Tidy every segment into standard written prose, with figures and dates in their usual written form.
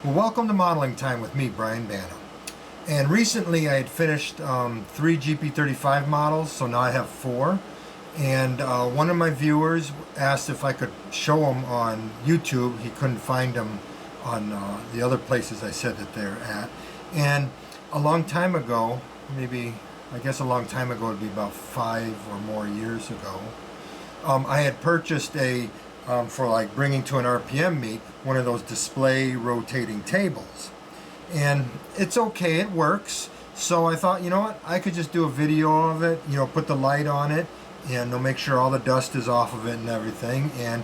Well, welcome to Modeling Time with me, Brian Banna. And recently I had finished 3 GP35 models, so now I have 4. And one of my viewers asked if I could show them on YouTube. He couldn't find them on the other places I said that they're at. And a long time ago, I guess a long time ago, it'd be about 5 or more years ago, I had purchased for like bringing to an RPM meet, one of those display rotating tables. And it's okay, it works. So I thought, you know what, I could just do a video of it, put the light on it, and make sure all the dust is off of it and everything, and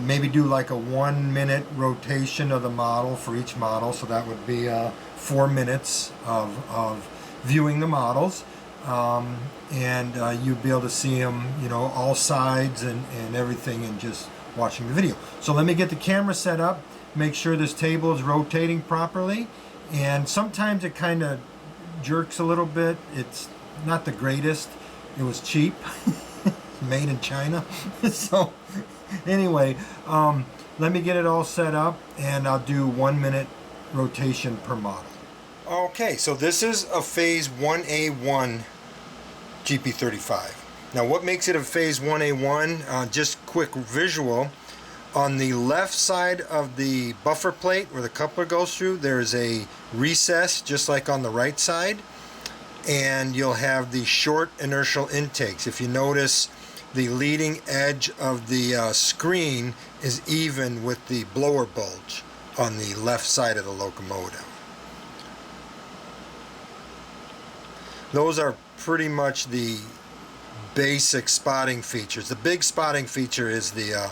maybe do like a 1-minute rotation of the model for each model. So that would be 4 minutes of viewing the models. And you'd be able to see them, all sides and everything, and just watching the video. So let me get the camera set up, make sure this table is rotating properly, and sometimes it kind of jerks a little bit. It's not the greatest. It was cheap, made in China. So anyway, let me get it all set up, and I'll do 1-minute rotation per model. Okay, so this is a phase 1A1 GP35. Now what makes it a phase 1A1, just quick visual, on the left side of the buffer plate where the coupler goes through, there's a recess just like on the right side, and you'll have the short inertial intakes. If you notice, the leading edge of the screen is even with the blower bulge on the left side of the locomotive. Those are pretty much the basic spotting features. The big spotting feature is the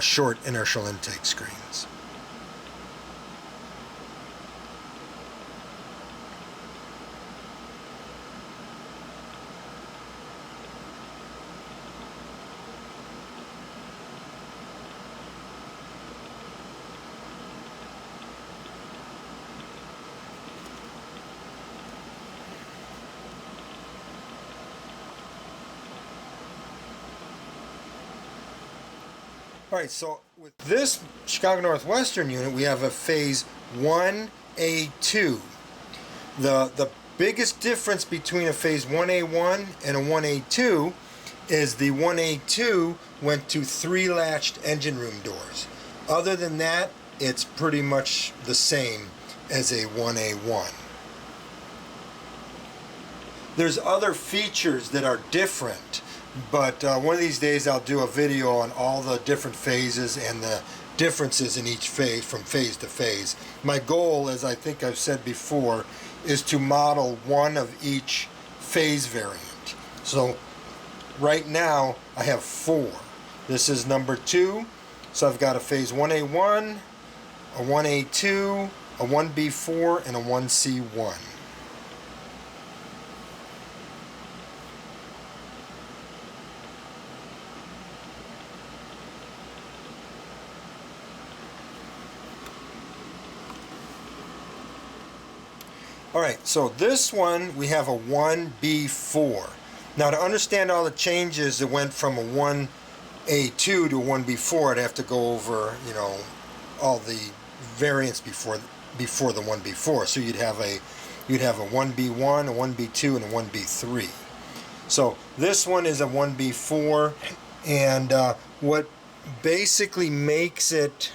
short inertial intake screens. Alright, so with this Chicago Northwestern unit, we have a phase 1A2. The biggest difference between a phase 1A1 and a 1A2 is the 1A2 went to 3 latched engine room doors. Other than that, it's pretty much the same as a 1A1. There's other features that are different, but one of these days I'll do a video on all the different phases and the differences in each phase from phase to phase. My goal, as I think I've said before, is to model one of each phase variant. So right now I have 4. This is number 2. So I've got a phase 1A1, a 1A2, a 1B4, and a 1C1. Alright, so this one we have a 1B4. Now to understand all the changes that went from a 1A2 to a 1B4, I'd have to go over, all the variants before the 1B4. So you'd have a 1B1, a 1B2, and a 1B3. So this one is a 1B4, and what basically makes it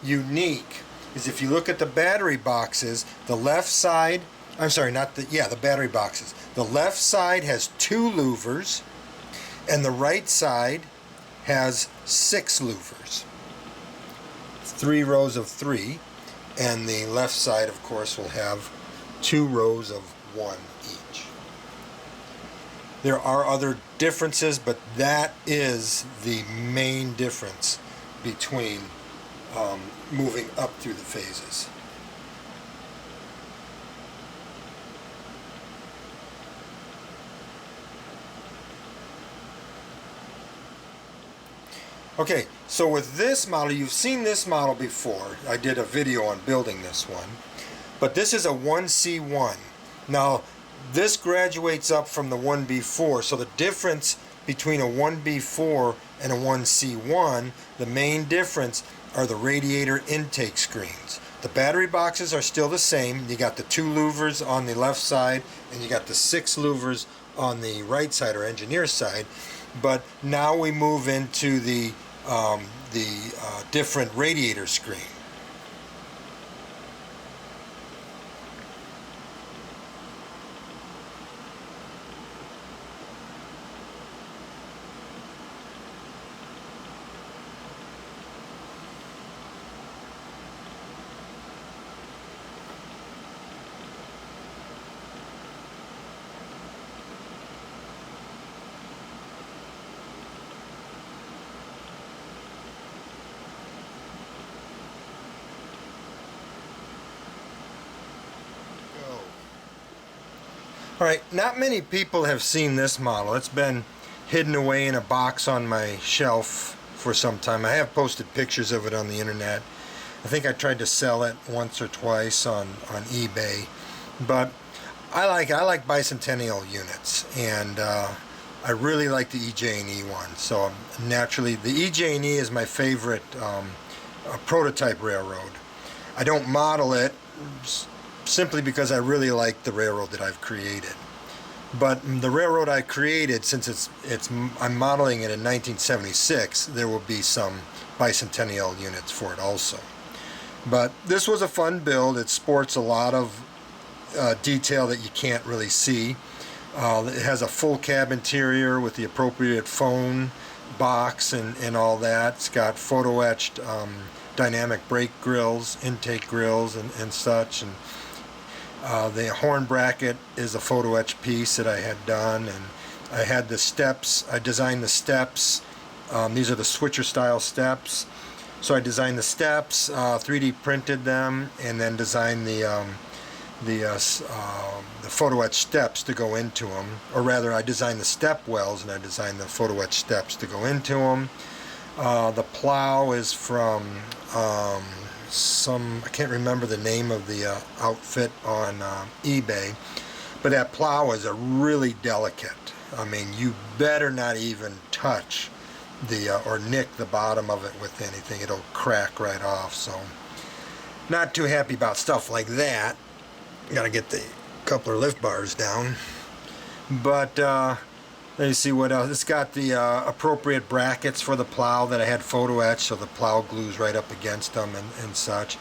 unique is if you look at the battery boxes, the left side, the battery boxes. The left side has 2 louvers, and the right side has 6 louvers. 3 rows of 3, and the left side, of course, will have 2 rows of 1 each. There are other differences, but that is the main difference between moving up through the phases. Okay, so with this model, you've seen this model before. I did a video on building this one, but this is a 1C1. Now this graduates up from the 1B4, so the difference between a 1B4 and a 1C1, the main difference are the radiator intake screens. The battery boxes are still the same. You got the 2 louvers on the left side, and you got the 6 louvers on the right side, or engineer side. But now we move into the different radiator screen. Alright, not many people have seen this model. It's been hidden away in a box on my shelf for some time. I have posted pictures of it on the internet. I think I tried to sell it once or twice on eBay. But I like Bicentennial units, and I really like the EJ&E one. So naturally, the EJ&E is my favorite prototype railroad. I don't model it simply because I really like the railroad that I've created. But the railroad I created, since I'm modeling it in 1976, there will be some Bicentennial units for it also. But this was a fun build. It sports a lot of detail that you can't really see. It has a full cab interior with the appropriate phone box and all that. It's got photo etched dynamic brake grills, intake grills, and such. And the horn bracket is a photo etch piece that I had done, and I had the steps. I designed the steps. These are the switcher style steps. So I designed the steps, 3D printed them, and then designed the photo etch steps to go into them. Or rather, I designed the step wells, and I designed the photo etch steps to go into them. The plow is from I can't remember the name of the outfit on eBay, but that plow is really delicate. I mean, you better not even touch or nick the bottom of it with anything. It'll crack right off. So not too happy about stuff like that. Gotta get the coupler lift bars down. But let me see what else. It's got the appropriate brackets for the plow that I had photo etched, so the plow glues right up against them and such.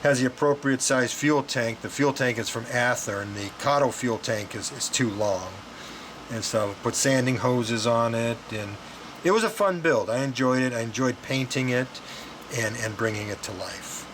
Has the appropriate size fuel tank. The fuel tank is from Ather, and the Kato fuel tank is too long. And so I put sanding hoses on it, and it was a fun build. I enjoyed it. I enjoyed painting it and bringing it to life.